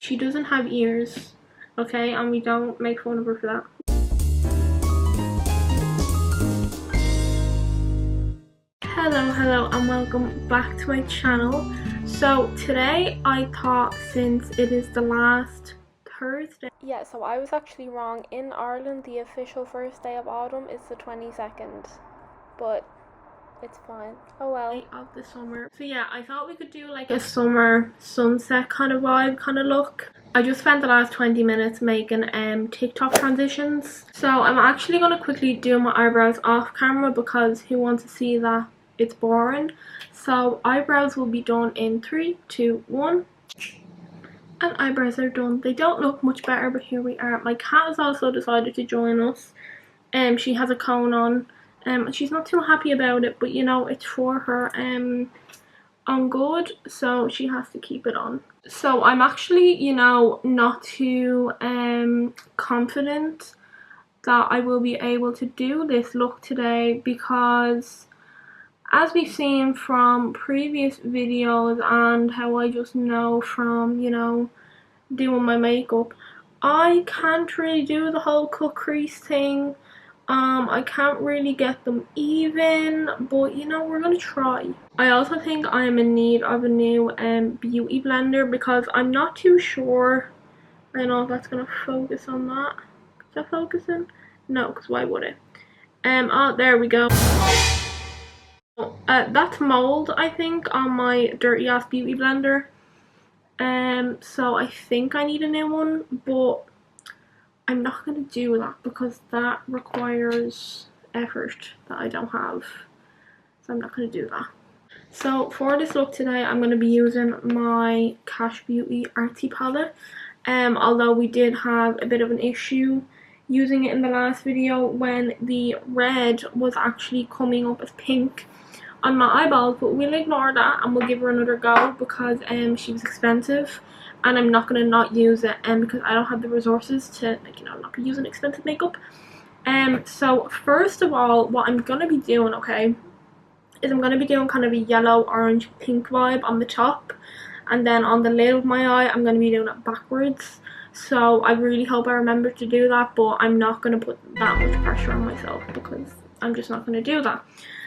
She doesn't have ears, okay, and we don't make fun of her for that. Hello and welcome back to my channel. So today I thought, since it is the last Thursday, yeah, so I was actually wrong. In Ireland the official first day of autumn is the 22nd, but it's fine. Oh well. Of the summer. So yeah, I thought we could do like a summer sunset kind of vibe, kind of look. I just spent the last 20 minutes making TikTok transitions. So I'm actually going to quickly do my eyebrows off camera because who wants to see that? It's boring. So eyebrows will be done in 3, 2, 1. And eyebrows are done. They don't look much better, but here we are. My cat has also decided to join us. She has a cone on. She's not too happy about it, but you know, it's for her on good, so she has to keep it on. So I'm actually, you know, not too confident that I will be able to do this look today, because as we've seen from previous videos and how I just know from, you know, doing my makeup, I can't really do the whole cut crease thing. I can't really get them even, but you know, we're gonna try. I also think I am in need of a new beauty blender, because I'm not too sure. I don't know if that's gonna focus on that. Is that focusing? No, because why would it? Oh, there we go. That's mold, I think, on my dirty ass beauty blender. So I think I need a new one, but I'm not going to do that because that requires effort that I don't have, so I'm not going to do that. So for this look today, I'm going to be using my Kash Beauty Artsy palette. Although we did have a bit of an issue using it in the last video when the red was actually coming up as pink on my eyeballs, but we'll ignore that and we'll give her another go because she was expensive. And I'm not going to not use it because I don't have the resources to, like, you know, not be using expensive makeup. So first of all, what I'm going to be doing, okay, is I'm going to be doing kind of a yellow, orange, pink vibe on the top. And then on the lid of my eye, I'm going to be doing it backwards. So I really hope I remember to do that, but I'm not going to put that much pressure on myself because I'm just not going to do that.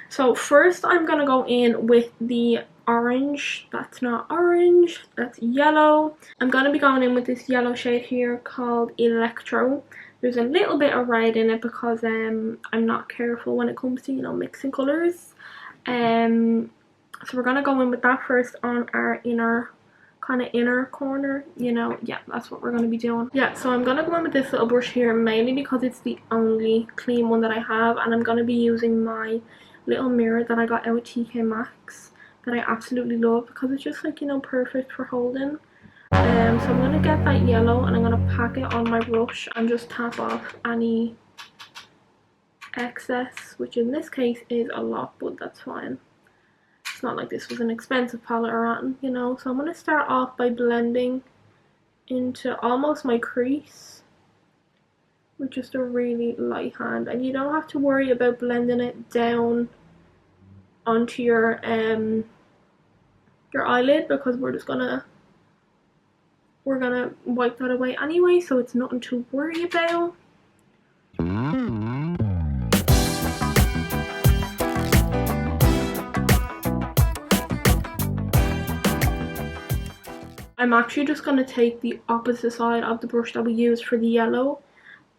So first I'm going to go in with the orange. That's not orange, that's yellow. I'm going to be going in with this yellow shade here called Electro. There's a little bit of red in it because I'm not careful when it comes to, you know, mixing colours. So we're going to go in with that first on our inner corner, you know. Yeah, that's what we're going to be doing. Yeah, so I'm going to go in with this little brush here, mainly because it's the only clean one that I have, and I'm going to be using my little mirror that I got out of TK Maxx that I absolutely love because it's just, like, you know, perfect for holding. So I'm going to get that yellow and I'm going to pack it on my brush and just tap off any excess, which in this case is a lot, but that's fine. It's not like this was an expensive palette or anything, you know. So I'm going to start off by blending into almost my crease with just a really light hand, and you don't have to worry about blending it down onto your eyelid because we're gonna wipe that away anyway, so it's nothing to worry about. I'm actually just going to take the opposite side of the brush that we used for the yellow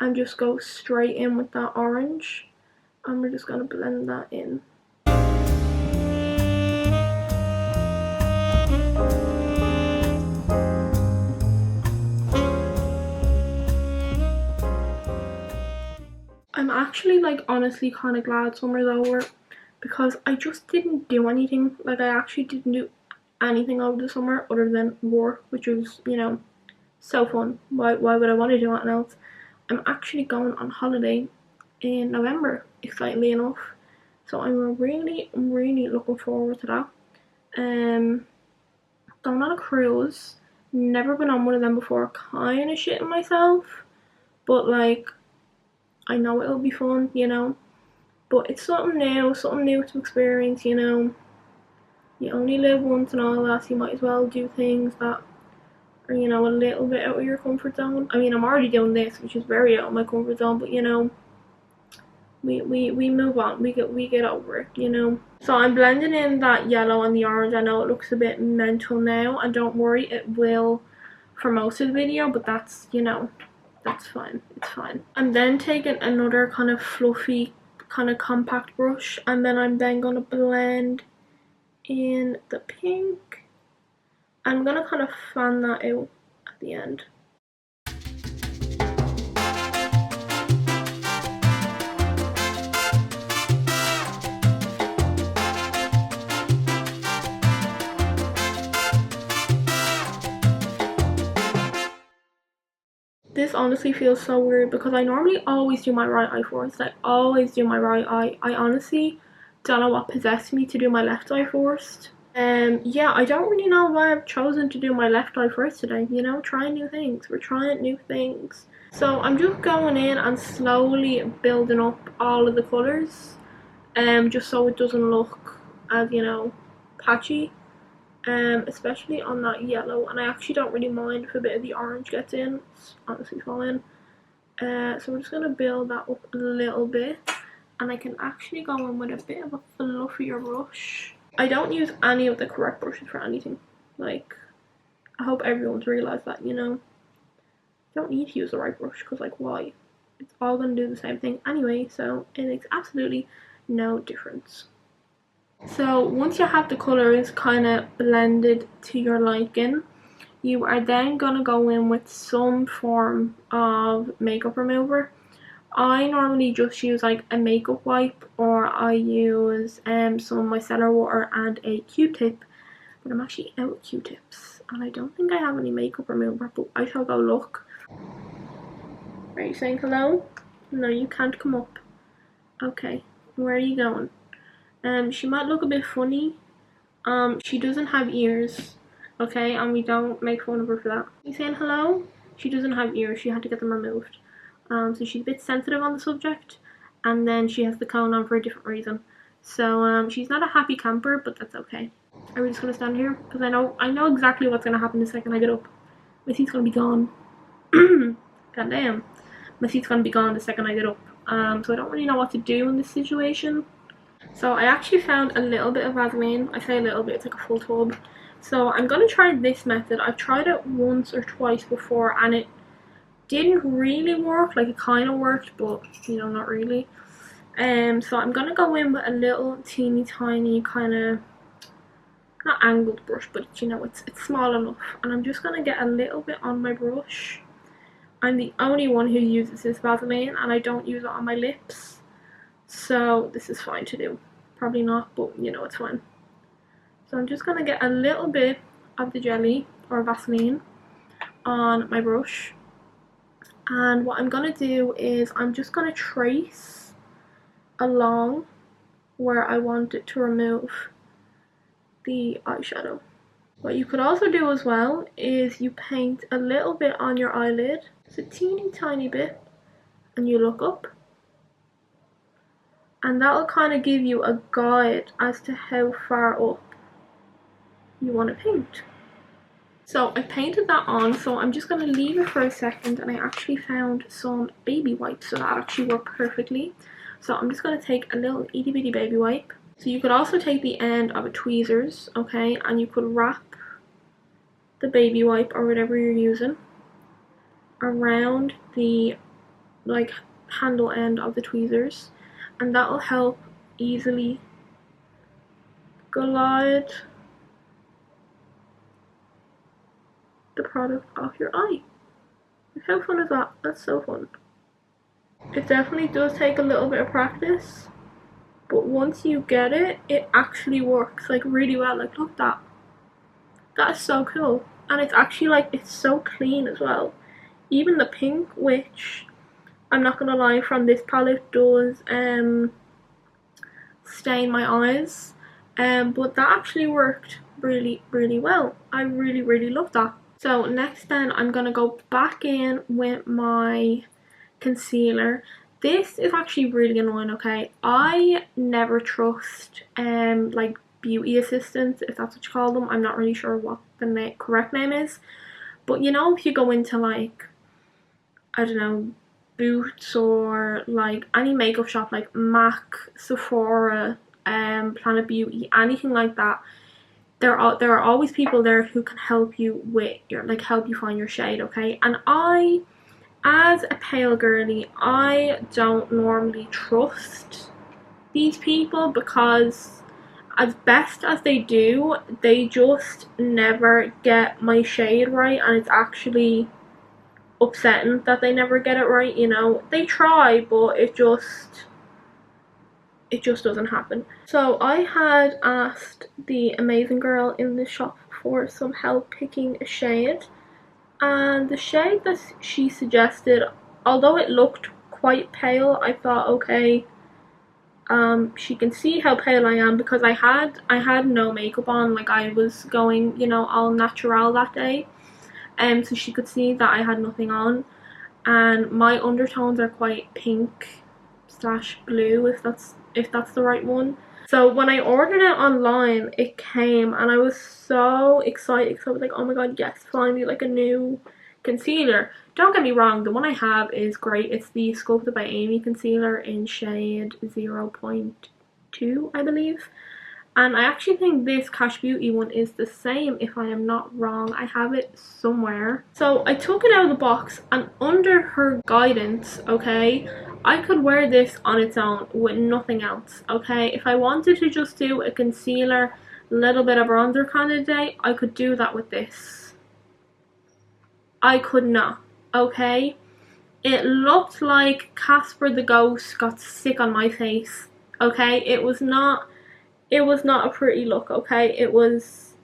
and just go straight in with that orange, and we're just going to blend that in. I'm actually, like, honestly kind of glad summer's over because I just didn't do anything. Like, I actually didn't do anything over the summer other than work, which was, you know, so fun. Why would I want to do anything else? I'm actually going on holiday in November, excitedly enough, so I'm really looking forward to that. Going on a cruise, never been on one of them before, kind of shitting myself, but like, I know it'll be fun, you know. But it's something new to experience, you know. You only live once and all that, so you might as well do things that or, you know, a little bit out of your comfort zone. I mean, I'm already doing this, which is very out of my comfort zone, but, you know, we move on. We get over it, you know. So I'm blending in that yellow and the orange. I know it looks a bit mental now, and don't worry, it will for most of the video, but that's, you know, that's fine. It's fine. I'm then taking another kind of fluffy, kind of compact brush, and then I'm then gonna blend in the pink. I'm gonna kind of fan that out at the end. This honestly feels so weird because I normally always do my right eye first. I always do my right eye. I honestly don't know what possessed me to do my left eye first. Yeah, I don't really know why I've chosen to do my left eye first today. You know, trying new things. We're trying new things. So I'm just going in and slowly building up all of the colours. Just so it doesn't look as, you know, patchy. Especially on that yellow, and I actually don't really mind if a bit of the orange gets in. It's honestly fine. So we're just gonna build that up a little bit, and I can actually go in with a bit of a fluffier brush. I don't use any of the correct brushes for anything. Like, I hope everyone's realised that, you know. You don't need to use the right brush, because, like, why? It's all gonna do the same thing anyway, so it makes absolutely no difference. So once you have the colours kind of blended to your liking, you are then going to go in with some form of makeup remover. I normally just use like a makeup wipe, or I use some of my micellar water and a Q-tip, but I'm actually out of Q-tips and I don't think I have any makeup remover, but I shall go look. Are you saying hello? No, you can't come up. Okay, where are you going? She might look a bit funny. She doesn't have ears, okay, and we don't make fun of her for that. You saying hello? She doesn't have ears, she had to get them removed. So she's a bit sensitive on the subject, and then she has the cone on for a different reason. So she's not a happy camper, but that's okay. Are we just gonna stand here? Because I know exactly what's gonna happen the second I get up. My seat's gonna be gone. God damn. My seat's gonna be gone the second I get up. So I don't really know what to do in this situation. So I actually found a little bit of Vaseline. I say a little bit, it's like a full tub. So I'm going to try this method. I've tried it once or twice before and it didn't really work. Like, it kind of worked, but, you know, not really. So I'm going to go in with a little teeny tiny kind of, not angled brush, but, you know, it's small enough. And I'm just going to get a little bit on my brush. I'm the only one who uses this Vaseline and I don't use it on my lips. So this is fine to do. Probably not, but you know, it's fine. So I'm just going to get a little bit of the jelly or Vaseline on my brush. And what I'm going to do is I'm just going to trace along where I want it to remove the eyeshadow. What you could also do as well is you paint a little bit on your eyelid. It's a teeny tiny bit. And you look up. And that'll kind of give you a guide as to how far up you want to paint. So I painted that on, so I'm just going to leave it for a second, and I actually found some baby wipes, so that actually worked perfectly. So I'm just going to take a little itty bitty baby wipe. So you could also take the end of a tweezers, okay, and you could wrap the baby wipe or whatever you're using around the like handle end of the tweezers, and that will help easily glide the product off your eye. How fun is that? That's so fun. It definitely does take a little bit of practice, but once you get it, it actually works like really well. Like, look, that is so cool, and it's actually like, it's so clean as well. Even the pink, which I'm not gonna lie, from this palette does stain my eyes, but that actually worked really well. I really love that. So next then I'm gonna go back in with my concealer. This is actually really annoying, okay? I never trust like beauty assistants, if that's what you call them. I'm not really sure what the correct name is, But you know, if you go into like, I don't know, Boots or like any makeup shop like MAC, Sephora, Planet Beauty, anything like that, there are always people there who can help you with your, like, help you find your shade, okay? And I, as a pale girly, I don't normally trust these people because as best as they do, they just never get my shade right, and it's actually upsetting that they never get it right, you know. They try, but it just doesn't happen. So I had asked the amazing girl in the shop for some help picking a shade, and the shade that she suggested, although it looked quite pale, I thought, okay, she can see how pale I am because I had no makeup on, like I was going, you know, all natural that day, so she could see that I had nothing on, and my undertones are quite pink slash blue, if that's the right one. So when I ordered it online, it came and I was so excited because I was like, oh my god, yes, finally, like a new concealer. Don't get me wrong, the one I have is great. It's the Sculpted by Aimee concealer in shade 0.2, I believe. And I actually think this Kash Beauty one is the same, if I am not wrong. I have it somewhere. So I took it out of the box, and under her guidance, okay, I could wear this on its own with nothing else, okay? If I wanted to just do a concealer, little bit of bronzer kind of day, I could do that with this. I could not, okay? It looked like Casper the Ghost got sick on my face, okay? It was not a pretty look, okay? It was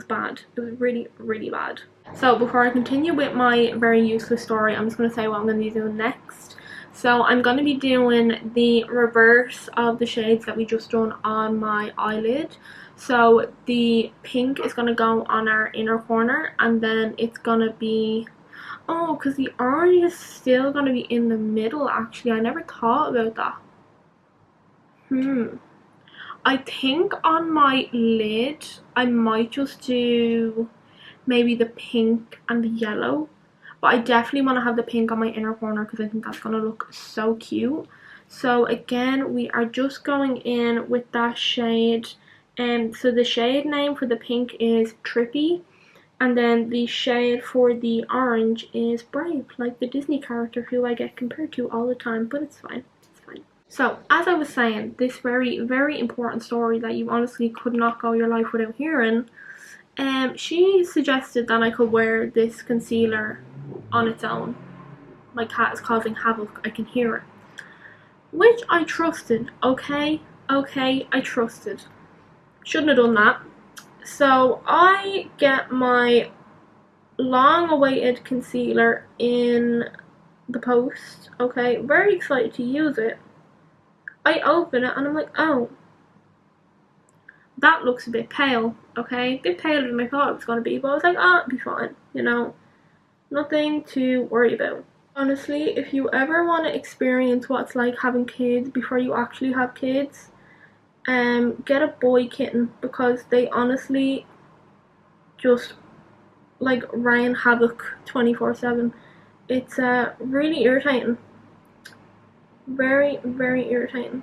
bad. It was really, really bad. So before I continue with my very useless story, I'm just going to say what I'm going to be doing next. So I'm going to be doing the reverse of the shades that we just done on my eyelid. So the pink is going to go on our inner corner, and then it's going to be, oh, because the orange is still going to be in the middle, actually. I never thought about that. I think on my lid, I might just do maybe the pink and the yellow. But I definitely want to have the pink on my inner corner because I think that's going to look so cute. So again, we are just going in with that shade. So the shade name for the pink is Trippy. And then the shade for the orange is Brave, like the Disney character who I get compared to all the time. But it's fine. So, as I was saying, this very, very important story that you honestly could not go your life without hearing, she suggested that I could wear this concealer on its own. My cat is causing havoc, I can hear it. Which I trusted, okay, I trusted. Shouldn't have done that. So, I get my long-awaited concealer in the post, okay, very excited to use it. I open it and I'm like, oh, that looks a bit pale, okay? A bit paler than I thought it was going to be, but I was like, oh, it'll be fine, you know? Nothing to worry about. Honestly, if you ever want to experience what it's like having kids before you actually have kids, get a boy kitten, because they honestly just, like, rain havoc 24/7. It's really irritating. Very, very irritating.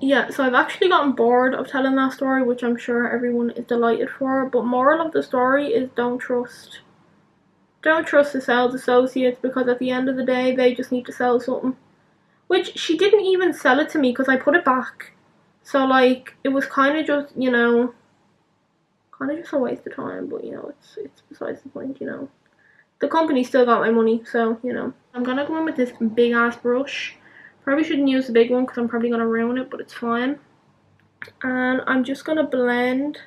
Yeah, so I've actually gotten bored of telling that story, which I'm sure everyone is delighted for, but moral of the story is don't trust the sales associates, because at the end of the day they just need to sell something. Which she didn't even sell it to me because I put it back. So like, it was kind of just, you know, kind of just a waste of time, but you know, it's besides the point, you know. The company still got my money, so, you know. I'm gonna go in with this big ass brush. Probably shouldn't use the big one because I'm probably going to ruin it, but it's fine. And I'm just going to blend.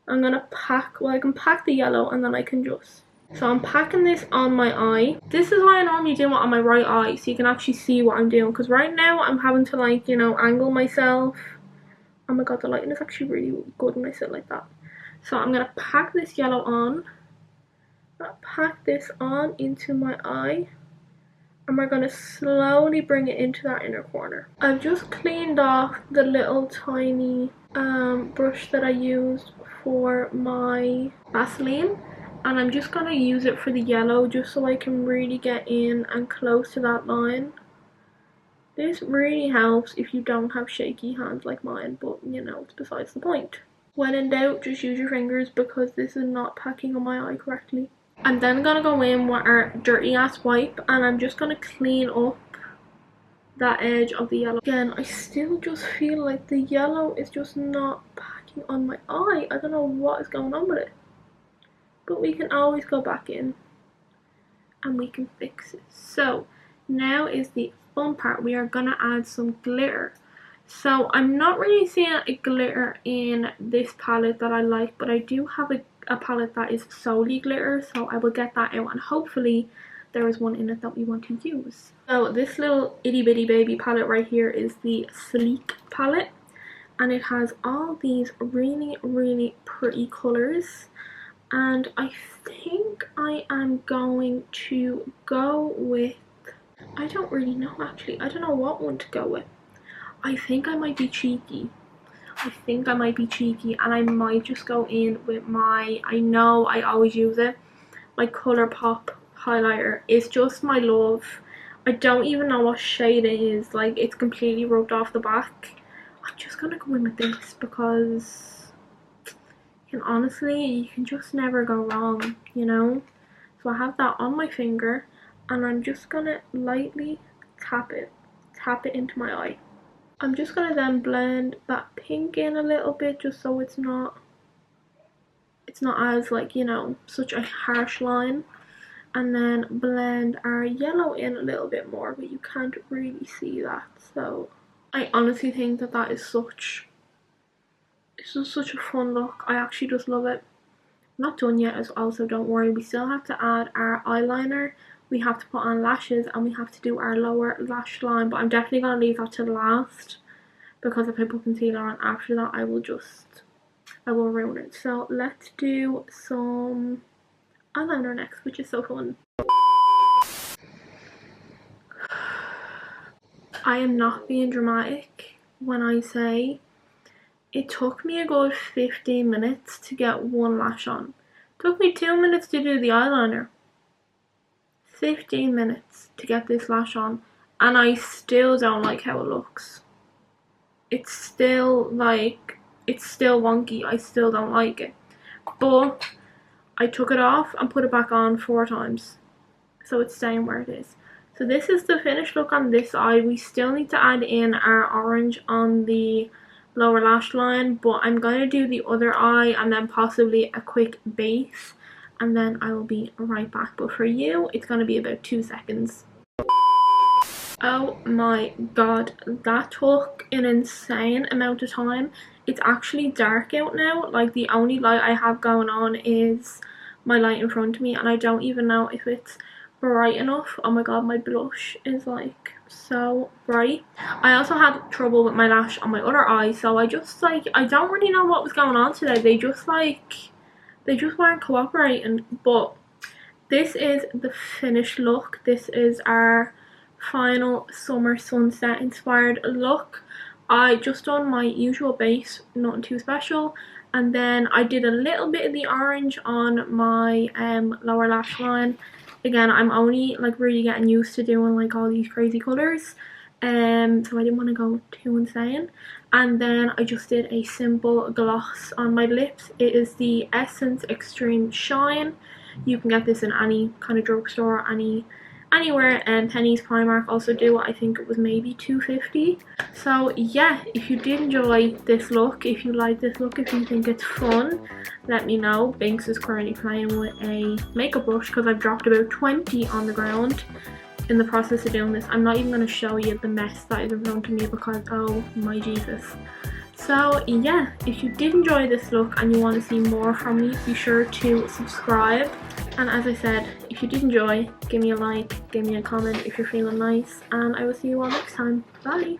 I'm going to pack, well, I can pack the yellow and then I can just. So I'm packing this on my eye. This is why I normally do it on my right eye, so you can actually see what I'm doing. Because right now I'm having to, like, you know, angle myself. Oh my god, the lighting is actually really good when I sit like that. So I'm going to pack this yellow on. I'll pack this on into my eye. And we're going to slowly bring it into that inner corner. I've just cleaned off the little tiny brush that I used for my Vaseline. And I'm just gonna use it for the yellow just so I can really get in and close to that line. This really helps if you don't have shaky hands like mine, but you know, it's besides the point. When in doubt, just use your fingers because this is not packing on my eye correctly. I'm then gonna go in with our dirty ass wipe and I'm just gonna clean up that edge of the yellow. Again, I still just feel like the yellow is just not packing on my eye. I don't know what is going on with it. But we can always go back in and we can fix it. So now is the fun part. We are gonna add some glitter. So I'm not really seeing a glitter in this palette that I like, but I do have a palette that is solely glitter, so I will get that out and hopefully there is one in it that we want to use. So this little itty bitty baby palette right here is the Sleek palette, and it has all these really pretty colors, and I think I am going to go with, I don't really know actually, I don't know what one to go with. I think I might be cheeky. And I might just go in with my, I know I always use it, my ColourPop highlighter. It's just my love. I don't even know what shade it is, like it's completely rubbed off the back. I'm just gonna go in with this because, and honestly, you can just never go wrong, you know? So I have that on my finger and I'm just gonna lightly tap it into my eye. I'm just gonna then blend that pink in a little bit just so it's not as, like, you know, such a harsh line, and then blend our yellow in a little bit more, but you can't really see that. So I honestly think that is such, it's just such a fun look. I actually just love it. Not done yet as also, don't worry, we still have to add our eyeliner, we have to put on lashes, and we have to do our lower lash line, but I'm definitely going to leave that to the last because if I put concealer on after that I will ruin it. So let's do some eyeliner next, which is so fun. I am not being dramatic when I say it took me a good 15 minutes to get one lash on. It took me 2 minutes to do the eyeliner. 15 minutes to get this lash on, and I still don't like how it looks. It's still wonky. I still don't like it. But I took it off and put it back on 4 times. So it's staying where it is. So this is the finished look on this eye. We still need to add in our orange on the lower lash line, but I'm going to do the other eye and then possibly a quick base, and then I will be right back. But for you, it's going to be about 2 seconds. Oh my god, that took an insane amount of time. It's actually dark out now. Like, the only light I have going on is my light in front of me, and I don't even know if it's bright enough. Oh my god, my blush is like so bright. I also had trouble with my lash on my other eye, so I just, like, I don't really know what was going on today. They just weren't cooperating. But this is the finished look. This is our final summer sunset inspired look. I just done my usual base, nothing too special, and then I did a little bit of the orange on my lower lash line. Again, I'm only like really getting used to doing like all these crazy colors, so I didn't want to go too insane. And then I just did a simple gloss on my lips. It is the Essence Extreme Shine. You can get this in any kind of drugstore, anywhere, and Penny's, Primark also do. I think it was maybe $2.50. So yeah, if you did enjoy this look, if you like this look, if you think it's fun, let me know. Binks is currently playing with a makeup brush because I've dropped about 20 on the ground in the process of doing this. I'm not even going to show you the mess that is in front of me because oh my Jesus. So yeah, if you did enjoy this look and you want to see more from me, be sure to subscribe. And as I said, if you did enjoy, give me a like, give me a comment if you're feeling nice, and I will see you all next time. Bye!